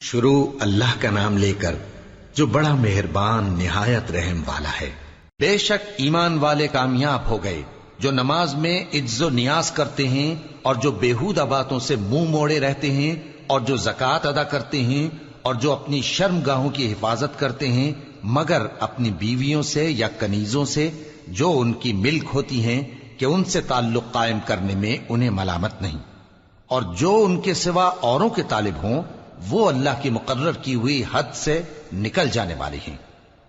شروع اللہ کا نام لے کر جو بڑا مہربان نہایت رحم والا ہے۔ بے شک ایمان والے کامیاب ہو گئے جو نماز میں عجز و نیاز کرتے ہیں اور جو بیہودہ باتوں سے منہ موڑے رہتے ہیں اور جو زکوٰۃ ادا کرتے ہیں اور جو اپنی شرم گاہوں کی حفاظت کرتے ہیں مگر اپنی بیویوں سے یا کنیزوں سے جو ان کی ملک ہوتی ہیں کہ ان سے تعلق قائم کرنے میں انہیں ملامت نہیں، اور جو ان کے سوا اوروں کے طالب ہوں وہ اللہ کی مقرر کی ہوئی حد سے نکل جانے والے ہیں،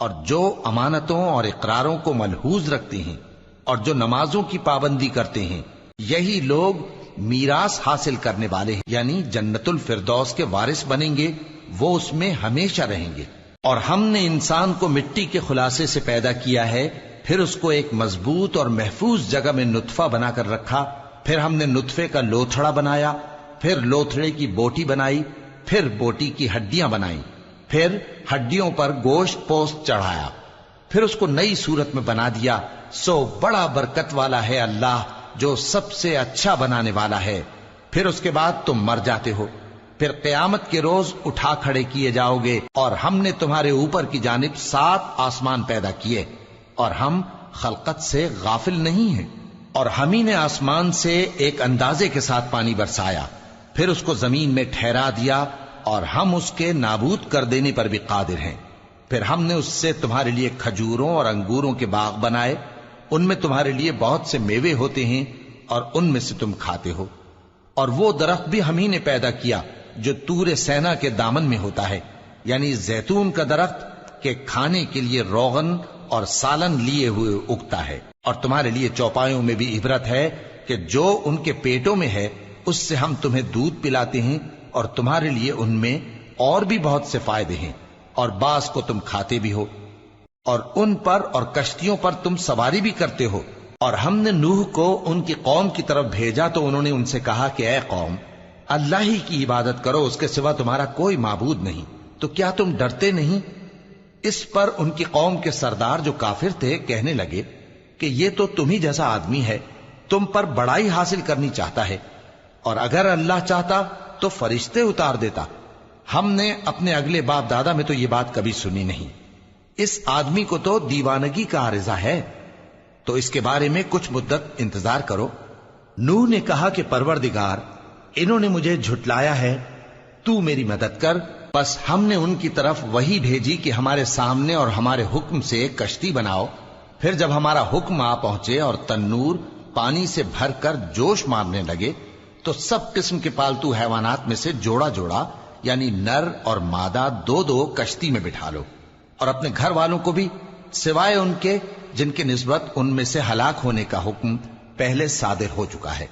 اور جو امانتوں اور اقراروں کو ملحوظ رکھتے ہیں اور جو نمازوں کی پابندی کرتے ہیں یہی لوگ میراث حاصل کرنے والے ہیں، یعنی جنت الفردوس کے وارث بنیں گے، وہ اس میں ہمیشہ رہیں گے۔ اور ہم نے انسان کو مٹی کے خلاصے سے پیدا کیا ہے، پھر اس کو ایک مضبوط اور محفوظ جگہ میں نطفہ بنا کر رکھا، پھر ہم نے نطفے کا لوتھڑا بنایا، پھر لوتھڑے کی بوٹی بنائی، پھر بوٹی کی ہڈیاں بنائیں، پھر ہڈیوں پر گوشت پوست چڑھایا، پھر اس کو نئی صورت میں بنا دیا۔ سو بڑا برکت والا ہے اللہ جو سب سے اچھا بنانے والا ہے۔ پھر اس کے بعد تم مر جاتے ہو، پھر قیامت کے روز اٹھا کھڑے کیے جاؤ گے، اور ہم نے تمہارے اوپر کی جانب 7 آسمان پیدا کیے، اور ہم خلقت سے غافل نہیں ہیں۔ اور ہم ہی نے آسمان سے ایک اندازے کے ساتھ پانی برسایا، پھر اس کو زمین میں ٹھہرا دیا، اور ہم اس کے نابود کر دینے پر بھی قادر ہیں۔ پھر ہم نے اس سے تمہارے لیے کھجوروں اور انگوروں کے باغ بنائے، ان میں تمہارے لیے بہت سے میوے ہوتے ہیں اور ان میں سے تم کھاتے ہو۔ اور وہ درخت بھی ہم ہی نے پیدا کیا جو طور سینا کے دامن میں ہوتا ہے، یعنی زیتون کا درخت کہ کھانے کے لیے روغن اور سالن لیے ہوئے اگتا ہے۔ اور تمہارے لیے چوپایوں میں بھی عبرت ہے کہ جو ان کے پیٹوں میں ہے اس سے ہم تمہیں دودھ پلاتے ہیں، اور تمہارے لیے ان میں اور بھی بہت سے فائدے ہیں، اور بعض کو تم کھاتے بھی ہو، اور ان پر اور کشتیوں پر تم سواری بھی کرتے ہو۔ اور ہم نے نوح کو ان کی قوم کی طرف بھیجا تو انہوں نے ان سے کہا کہ اے قوم، اللہ ہی کی عبادت کرو، اس کے سوا تمہارا کوئی معبود نہیں، تو کیا تم ڈرتے نہیں؟ اس پر ان کی قوم کے سردار جو کافر تھے کہنے لگے کہ یہ تو تم ہی جیسا آدمی ہے، تم پر بڑائی حاصل کرنی چاہتا ہے، اور اگر اللہ چاہتا تو فرشتے اتار دیتا۔ ہم نے اپنے اگلے باپ دادا میں تو یہ بات کبھی سنی نہیں، اس آدمی کو تو دیوانگی کا عارضہ ہے، تو اس کے بارے میں کچھ مدت انتظار کرو۔ نوح نے کہا کہ پروردگار، انہوں نے مجھے جھٹلایا ہے، تو میری مدد کر۔ بس ہم نے ان کی طرف وحی بھیجی کہ ہمارے سامنے اور ہمارے حکم سے ایک کشتی بناؤ، پھر جب ہمارا حکم آ پہنچے اور تنور پانی سے بھر کر جوش مارنے لگے تو سب قسم کے پالتو حیوانات میں سے جوڑا جوڑا یعنی نر اور مادہ 2 کشتی میں بٹھا لو، اور اپنے گھر والوں کو بھی سوائے ان کے جن کے نسبت ان میں سے ہلاک ہونے کا حکم پہلے صادر ہو چکا ہے۔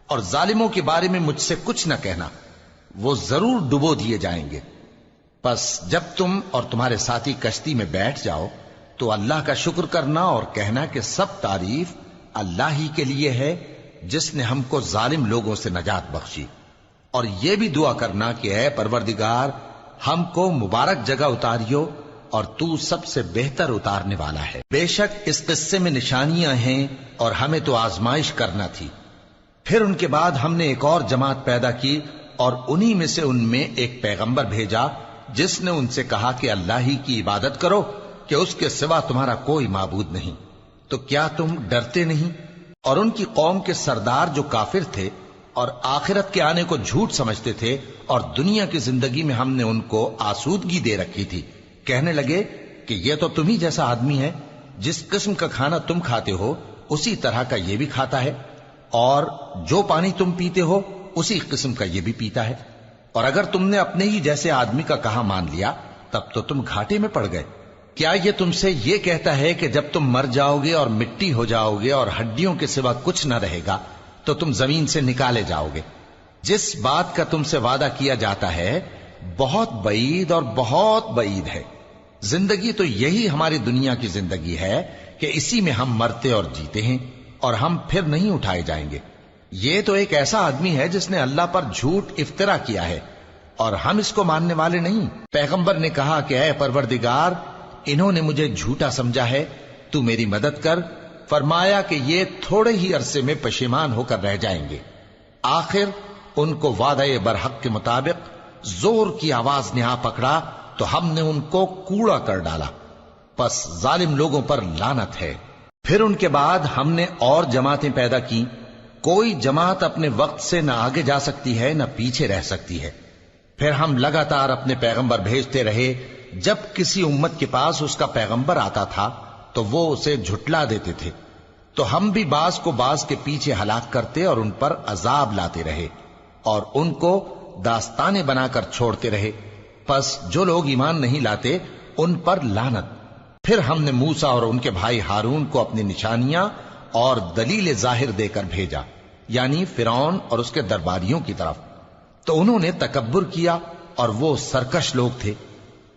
اور ظالموں کے بارے میں مجھ سے کچھ نہ کہنا، وہ ضرور ڈبو دیے جائیں گے۔ بس جب تم اور تمہارے ساتھی کشتی میں بیٹھ جاؤ تو اللہ کا شکر کرنا اور کہنا کہ سب تعریف اللہ ہی کے لیے ہے جس نے ہم کو ظالم لوگوں سے نجات بخشی۔ اور یہ بھی دعا کرنا کہ اے پروردگار، ہم کو مبارک جگہ اتاریو، اور تو سب سے بہتر اتارنے والا ہے۔ بے شک اس قصے میں نشانیاں ہیں اور ہمیں تو آزمائش کرنا تھی۔ پھر ان کے بعد ہم نے ایک اور جماعت پیدا کی، اور انہی میں سے ان میں ایک پیغمبر بھیجا جس نے ان سے کہا کہ اللہ ہی کی عبادت کرو کہ اس کے سوا تمہارا کوئی معبود نہیں، تو کیا تم ڈرتے نہیں؟ اور ان کی قوم کے سردار جو کافر تھے اور آخرت کے آنے کو جھوٹ سمجھتے تھے، اور دنیا کی زندگی میں ہم نے ان کو آسودگی دے رکھی تھی، کہنے لگے کہ یہ تو تم ہی جیسا آدمی ہے، جس قسم کا کھانا تم کھاتے ہو اسی طرح کا یہ بھی کھاتا ہے، اور جو پانی تم پیتے ہو اسی قسم کا یہ بھی پیتا ہے، اور اگر تم نے اپنے ہی جیسے آدمی کا کہا مان لیا تب تو تم گھاٹے میں پڑ گئے۔ کیا یہ تم سے یہ کہتا ہے کہ جب تم مر جاؤ گے اور مٹی ہو جاؤ گے اور ہڈیوں کے سوا کچھ نہ رہے گا تو تم زمین سے نکالے جاؤ گے؟ جس بات کا تم سے وعدہ کیا جاتا ہے بہت بعید اور بہت بعید ہے۔ زندگی تو یہی ہماری دنیا کی زندگی ہے کہ اسی میں ہم مرتے اور جیتے ہیں، اور ہم پھر نہیں اٹھائے جائیں گے۔ یہ تو ایک ایسا آدمی ہے جس نے اللہ پر جھوٹ افطرا کیا ہے، اور ہم اس کو ماننے والے نہیں۔ پیغمبر نے کہا کہ اے پروردگار، انہوں نے مجھے جھوٹا سمجھا ہے، تو میری مدد کر۔ فرمایا کہ یہ تھوڑے ہی عرصے میں پشیمان ہو کر رہ جائیں گے، آخر ان کو وعدہ برحق کے مطابق زور کی آواز نے آ پکڑا تو ہم نے ان کو کوڑا کر ڈالا، پس ظالم لوگوں پر لعنت ہے۔ پھر ان کے بعد ہم نے اور جماعتیں پیدا کی، کوئی جماعت اپنے وقت سے نہ آگے جا سکتی ہے نہ پیچھے رہ سکتی ہے۔ پھر ہم لگاتار اپنے پیغمبر بھیجتے رہے، جب کسی امت کے پاس اس کا پیغمبر آتا تھا تو وہ اسے جھٹلا دیتے تھے، تو ہم بھی بعض کو بعض کے پیچھے ہلاک کرتے اور ان پر عذاب لاتے رہے اور ان کو داستانیں بنا کر چھوڑتے رہے۔ پس جو لوگ ایمان نہیں لاتے ان پر لعنت۔ پھر ہم نے موسیٰ اور ان کے بھائی ہارون کو اپنی نشانیاں اور دلیل ظاہر دے کر بھیجا، یعنی فرعون اور اس کے درباریوں کی طرف، تو انہوں نے تکبر کیا اور وہ سرکش لوگ تھے۔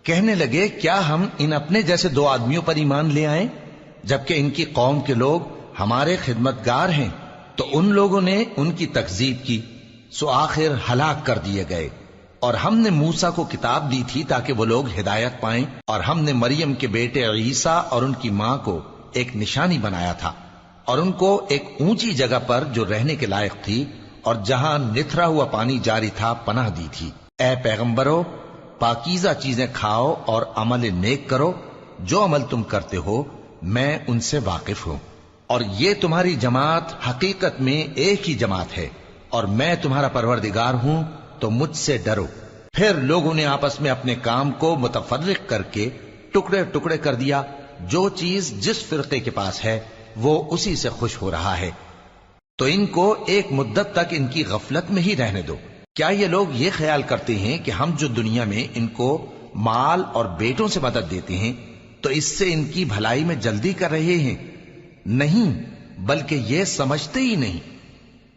کہنے لگے کیا ہم ان اپنے جیسے دو آدمیوں پر ایمان لے آئیں جبکہ ان کی قوم کے لوگ ہمارے خدمتگار ہیں؟ تو ان لوگوں نے ان کی تکذیب کی، سو آخر ہلاک کر دیے گئے۔ اور ہم نے موسیٰ کو کتاب دی تھی تاکہ وہ لوگ ہدایت پائیں، اور ہم نے مریم کے بیٹے عیسیٰ اور ان کی ماں کو ایک نشانی بنایا تھا اور ان کو ایک اونچی جگہ پر جو رہنے کے لائق تھی اور جہاں نتھرا ہوا پانی جاری تھا پناہ دی تھی۔ اے پیغمبرو، پاکیزہ چیزیں کھاؤ اور عمل نیک کرو، جو عمل تم کرتے ہو میں ان سے واقف ہوں، اور یہ تمہاری جماعت حقیقت میں ایک ہی جماعت ہے، اور میں تمہارا پروردگار ہوں، تو مجھ سے ڈرو۔ پھر لوگوں نے آپس میں اپنے کام کو متفرق کر کے ٹکڑے ٹکڑے کر دیا، جو چیز جس فرقے کے پاس ہے وہ اسی سے خوش ہو رہا ہے، تو ان کو ایک مدت تک ان کی غفلت میں ہی رہنے دو۔ کیا یہ لوگ یہ خیال کرتے ہیں کہ ہم جو دنیا میں ان کو مال اور بیٹوں سے مدد دیتے ہیں تو اس سے ان کی بھلائی میں جلدی کر رہے ہیں؟ نہیں، بلکہ یہ سمجھتے ہی نہیں۔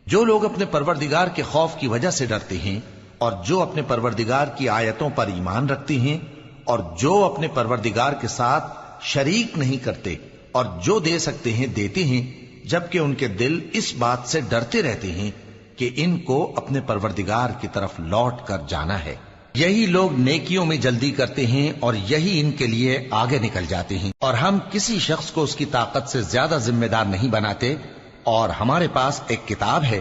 جو لوگ اپنے پروردگار کے خوف کی وجہ سے ڈرتے ہیں اور جو اپنے پروردگار کی آیتوں پر ایمان رکھتے ہیں اور جو اپنے پروردگار کے ساتھ شریک نہیں کرتے اور جو دے سکتے ہیں دیتے ہیں، جبکہ ان کے دل اس بات سے ڈرتے رہتے ہیں کہ ان کو اپنے پروردگار کی طرف لوٹ کر جانا ہے، یہی لوگ نیکیوں میں جلدی کرتے ہیں اور یہی ان کے لیے آگے نکل جاتے ہیں۔ اور ہم کسی شخص کو اس کی طاقت سے زیادہ ذمہ دار نہیں بناتے، اور ہمارے پاس ایک کتاب ہے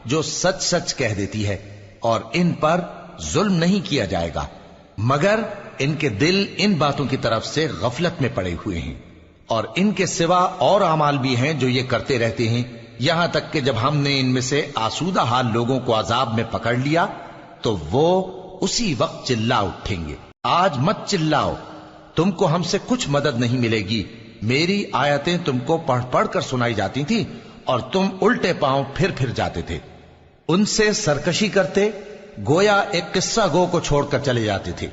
جو سچ سچ کہہ دیتی ہے، اور ان پر ظلم نہیں کیا جائے گا، مگر ان کے دل ان باتوں کی طرف سے غفلت میں پڑے ہوئے ہیں۔ اور ان کے سوا اور اعمال بھی ہیں جو یہ کرتے رہتے ہیں، یہاں تک کہ جب ہم نے ان میں سے آسودہ حال لوگوں کو عذاب میں پکڑ لیا تو وہ اسی وقت چلا اٹھیں گے۔ آج مت چلاؤ، تم کو ہم سے کچھ مدد نہیں ملے گی، میری آیتیں تم کو پڑھ پڑھ کر سنائی جاتی تھی اور تم الٹے پاؤں پھر جاتے تھے۔ ان سے سرکشی کرتے، گویا ایک قصہ گو کو چھوڑ کر چلے جاتے تھے۔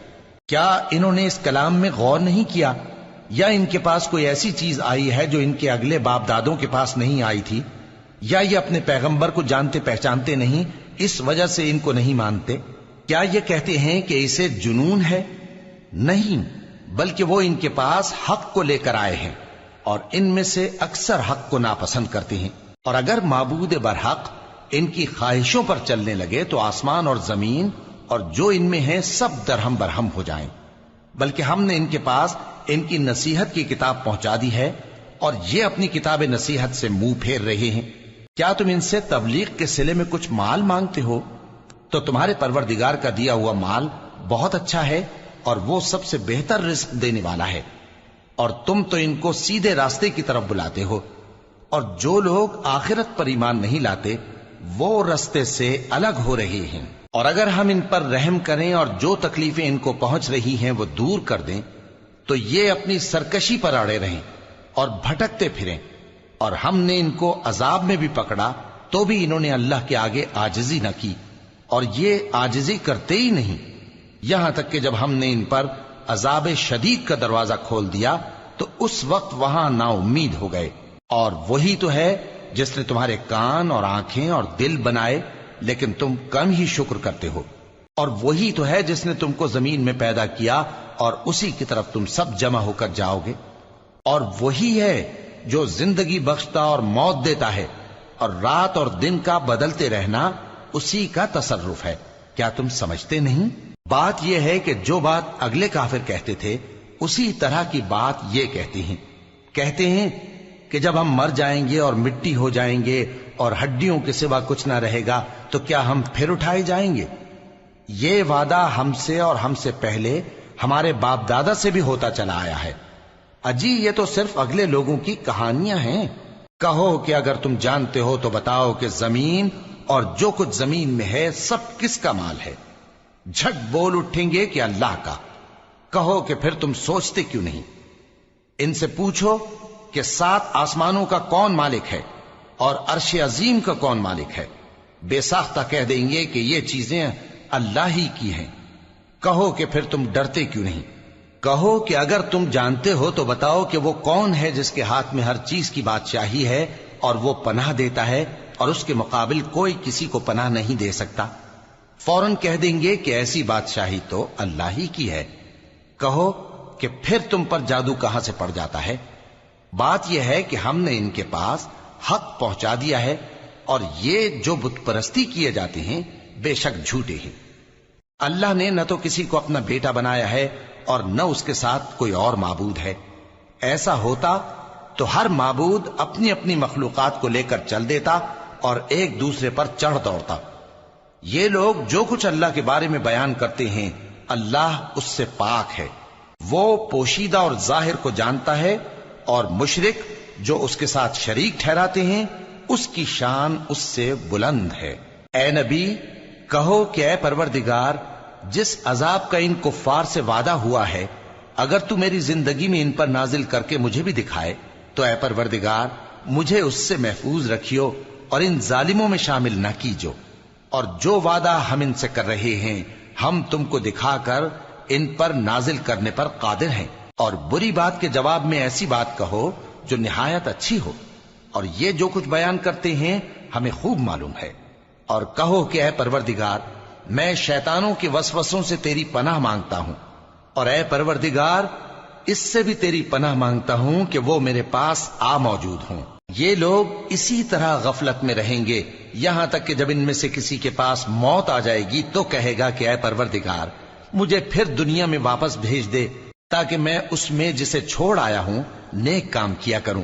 کیا انہوں نے اس کلام میں غور نہیں کیا، یا ان کے پاس کوئی ایسی چیز آئی ہے جو ان کے اگلے باپ دادوں کے پاس نہیں آئی تھی، یا یہ اپنے پیغمبر کو جانتے پہچانتے نہیں، اس وجہ سے ان کو نہیں مانتے؟ کیا یہ کہتے ہیں کہ اسے جنون ہے؟ نہیں، بلکہ وہ ان کے پاس حق کو لے کر آئے ہیں، اور ان میں سے اکثر حق کو ناپسند کرتے ہیں۔ اور اگر معبود برحق ان کی خواہشوں پر چلنے لگے تو آسمان اور زمین اور جو ان میں ہیں سب درہم برہم ہو جائیں۔ بلکہ ہم نے ان کے پاس ان کی نصیحت کی کتاب پہنچا دی ہے، اور یہ اپنی کتاب نصیحت سے منہ پھیر رہے ہیں۔ کیا تم ان سے تبلیغ کے صلے میں کچھ مال مانگتے ہو؟ تو تمہارے پروردگار کا دیا ہوا مال بہت اچھا ہے، اور وہ سب سے بہتر رزق دینے والا ہے، اور تم تو ان کو سیدھے راستے کی طرف بلاتے ہو۔ اور جو لوگ آخرت پر ایمان نہیں لاتے وہ راستے سے الگ ہو رہے ہیں۔ اور اگر ہم ان پر رحم کریں اور جو تکلیفیں ان کو پہنچ رہی ہیں وہ دور کر دیں تو یہ اپنی سرکشی پر اڑے رہیں اور بھٹکتے پھریں۔ اور ہم نے ان کو عذاب میں بھی پکڑا تو بھی انہوں نے اللہ کے آگے عاجزی نہ کی، اور یہ عاجزی کرتے ہی نہیں، یہاں تک کہ جب ہم نے ان پر عذاب شدید کا دروازہ کھول دیا تو اس وقت وہاں نا امید ہو گئے۔ اور وہی تو ہے جس نے تمہارے کان اور آنکھیں اور دل بنائے، لیکن تم کم ہی شکر کرتے ہو۔ اور وہی تو ہے جس نے تم کو زمین میں پیدا کیا اور اسی کی طرف تم سب جمع ہو کر جاؤ گے۔ اور وہی ہے جو زندگی بخشتا اور موت دیتا ہے، اور رات اور دن کا بدلتے رہنا اسی کا تصرف ہے۔ کیا تم سمجھتے نہیں؟ بات یہ ہے کہ جو بات اگلے کافر کہتے تھے اسی طرح کی بات یہ کہتے ہیں کہ جب ہم مر جائیں گے اور مٹی ہو جائیں گے اور ہڈیوں کے سوا کچھ نہ رہے گا تو کیا ہم پھر اٹھائے جائیں گے؟ یہ وعدہ ہم سے اور ہم سے پہلے ہمارے باپ دادا سے بھی ہوتا چلا آیا ہے۔ اجی یہ تو صرف اگلے لوگوں کی کہانیاں ہیں۔ کہو کہ اگر تم جانتے ہو تو بتاؤ کہ زمین اور جو کچھ زمین میں ہے سب کس کا مال ہے؟ جھٹ بول اٹھیں گے کہ اللہ کا۔ کہو کہ پھر تم سوچتے کیوں نہیں؟ ان سے پوچھو کہ 7 آسمانوں کا کون مالک ہے اور عرش عظیم کا کون مالک ہے؟ بے ساختہ کہہ دیں گے کہ یہ چیزیں اللہ ہی کی ہیں۔ کہو کہ پھر تم ڈرتے کیوں نہیں؟ کہو کہ اگر تم جانتے ہو تو بتاؤ کہ وہ کون ہے جس کے ہاتھ میں ہر چیز کی بادشاہی ہے اور وہ پناہ دیتا ہے اور اس کے مقابل کوئی کسی کو پناہ نہیں دے سکتا؟ فوراً کہہ دیں گے کہ ایسی بادشاہی تو اللہ ہی کی ہے۔ کہو کہ پھر تم پر جادو کہاں سے پڑ جاتا ہے؟ بات یہ ہے کہ ہم نے ان کے پاس حق پہنچا دیا ہے اور یہ جو بت پرستی کیے جاتے ہیں بے شک جھوٹے ہیں۔ اللہ نے نہ تو کسی کو اپنا بیٹا بنایا ہے اور نہ اس کے ساتھ کوئی اور معبود ہے۔ ایسا ہوتا تو ہر معبود اپنی اپنی مخلوقات کو لے کر چل دیتا اور ایک دوسرے پر چڑھ دوڑتا۔ یہ لوگ جو کچھ اللہ کے بارے میں بیان کرتے ہیں اللہ اس سے پاک ہے، وہ پوشیدہ اور ظاہر کو جانتا ہے، اور مشرک جو اس کے ساتھ شریک ٹھہراتے ہیں اس کی شان اس سے بلند ہے۔ اے نبی کہو کہ اے پروردگار، جس عذاب کا ان کفار سے وعدہ ہوا ہے اگر تو میری زندگی میں ان پر نازل کر کے مجھے بھی دکھائے تو اے پروردگار مجھے اس سے محفوظ رکھیو اور ان ظالموں میں شامل نہ کیجو، اور جو وعدہ ہم ان سے کر رہے ہیں ہم تم کو دکھا کر ان پر نازل کرنے پر قادر ہیں۔ اور بری بات کے جواب میں ایسی بات کہو جو نہایت اچھی ہو، اور یہ جو کچھ بیان کرتے ہیں ہمیں خوب معلوم ہے۔ اور کہو کہ اے پروردگار میں شیطانوں کے وسوسوں سے تیری پناہ مانگتا ہوں، اور اے پروردگار اس سے بھی تیری پناہ مانگتا ہوں کہ وہ میرے پاس آ موجود ہوں۔ یہ لوگ اسی طرح غفلت میں رہیں گے یہاں تک کہ جب ان میں سے کسی کے پاس موت آ جائے گی تو کہے گا کہ اے پروردگار مجھے پھر دنیا میں واپس بھیج دے تاکہ میں اس میں جسے چھوڑ آیا ہوں نیک کام کیا کروں۔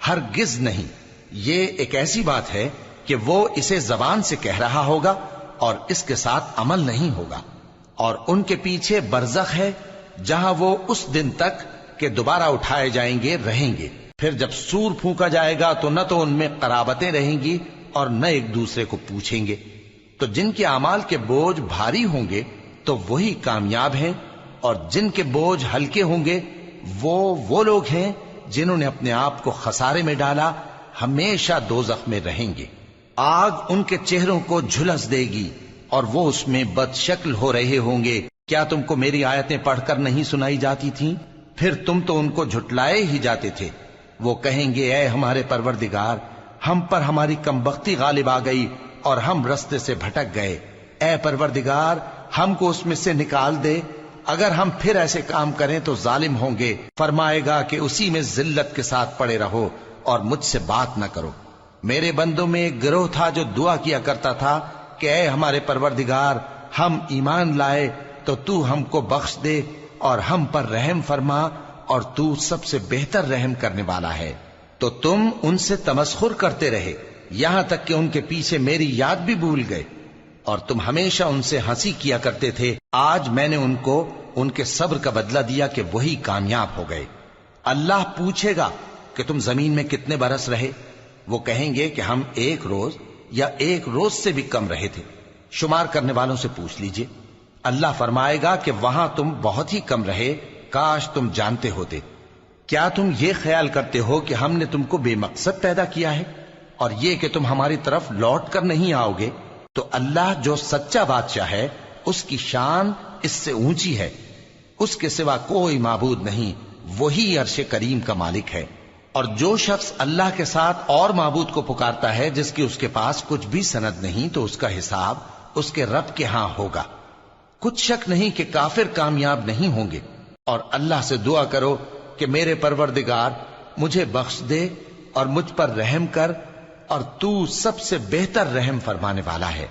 ہرگز نہیں، یہ ایک ایسی بات ہے کہ وہ اسے زبان سے کہہ رہا ہوگا اور اس کے ساتھ عمل نہیں ہوگا۔ اور ان کے پیچھے برزخ ہے جہاں وہ اس دن تک کہ دوبارہ اٹھائے جائیں گے رہیں گے۔ پھر جب سور پھونکا جائے گا تو نہ تو ان میں قرابتیں رہیں گی اور نہ ایک دوسرے کو پوچھیں گے۔ تو جن کے اعمال کے بوجھ بھاری ہوں گے تو وہی کامیاب ہیں، اور جن کے بوجھ ہلکے ہوں گے وہ لوگ ہیں جنہوں نے اپنے آپ کو خسارے میں ڈالا، ہمیشہ دوزخ میں رہیں گے۔ آگ ان کے چہروں کو جھلس دے گی اور وہ اس میں بد شکل ہو رہے ہوں گے۔ کیا تم کو میری آیتیں پڑھ کر نہیں سنائی جاتی تھیں؟ پھر تم تو ان کو جھٹلائے ہی جاتے تھے۔ وہ کہیں گے اے ہمارے پروردگار ہم پر ہماری کمبختی غالب آ گئی اور ہم رستے سے بھٹک گئے، اے پروردگار ہم کو اس میں سے نکال دے، اگر ہم پھر ایسے کام کریں تو ظالم ہوں گے۔ فرمائے گا کہ اسی میں ذلت کے ساتھ پڑے رہو اور مجھ سے بات نہ کرو۔ میرے بندوں میں ایک گروہ تھا جو دعا کیا کرتا تھا کہ اے ہمارے پروردگار ہم ایمان لائے تو تو ہم کو بخش دے اور ہم پر رحم فرما، اور تو سب سے بہتر رحم کرنے والا ہے۔ تو تم ان سے تمسخر کرتے رہے یہاں تک کہ ان کے پیچھے میری یاد بھی بھول گئے، اور تم ہمیشہ ان سے ہنسی کیا کرتے تھے۔ آج میں نے ان کو ان کے صبر کا بدلہ دیا کہ وہی کامیاب ہو گئے۔ اللہ پوچھے گا کہ تم زمین میں کتنے برس رہے؟ وہ کہیں گے کہ ہم 1 روز یا 1 روز سے بھی کم رہے تھے۔ شمار کرنے والوں سے پوچھ لیجئے۔ اللہ فرمائے گا کہ وہاں تم بہت ہی کم رہے، کاش تم جانتے ہوتے۔ کیا تم یہ خیال کرتے ہو کہ ہم نے تم کو بے مقصد پیدا کیا ہے اور یہ کہ تم ہماری طرف لوٹ کر نہیں آؤ گے؟ تو اللہ جو سچا بادشاہ ہے اس کی شان اس سے اونچی ہے، اس کے سوا کوئی معبود نہیں، وہی عرش کریم کا مالک ہے۔ اور جو شخص اللہ کے ساتھ اور معبود کو پکارتا ہے جس کی اس کے پاس کچھ بھی سند نہیں تو اس کا حساب اس کے رب کے ہاں ہوگا۔ کچھ شک نہیں کہ کافر کامیاب نہیں ہوں گے۔ اور اللہ سے دعا کرو کہ میرے پروردگار مجھے بخش دے اور مجھ پر رحم کر، اور تو سب سے بہتر رحم فرمانے والا ہے۔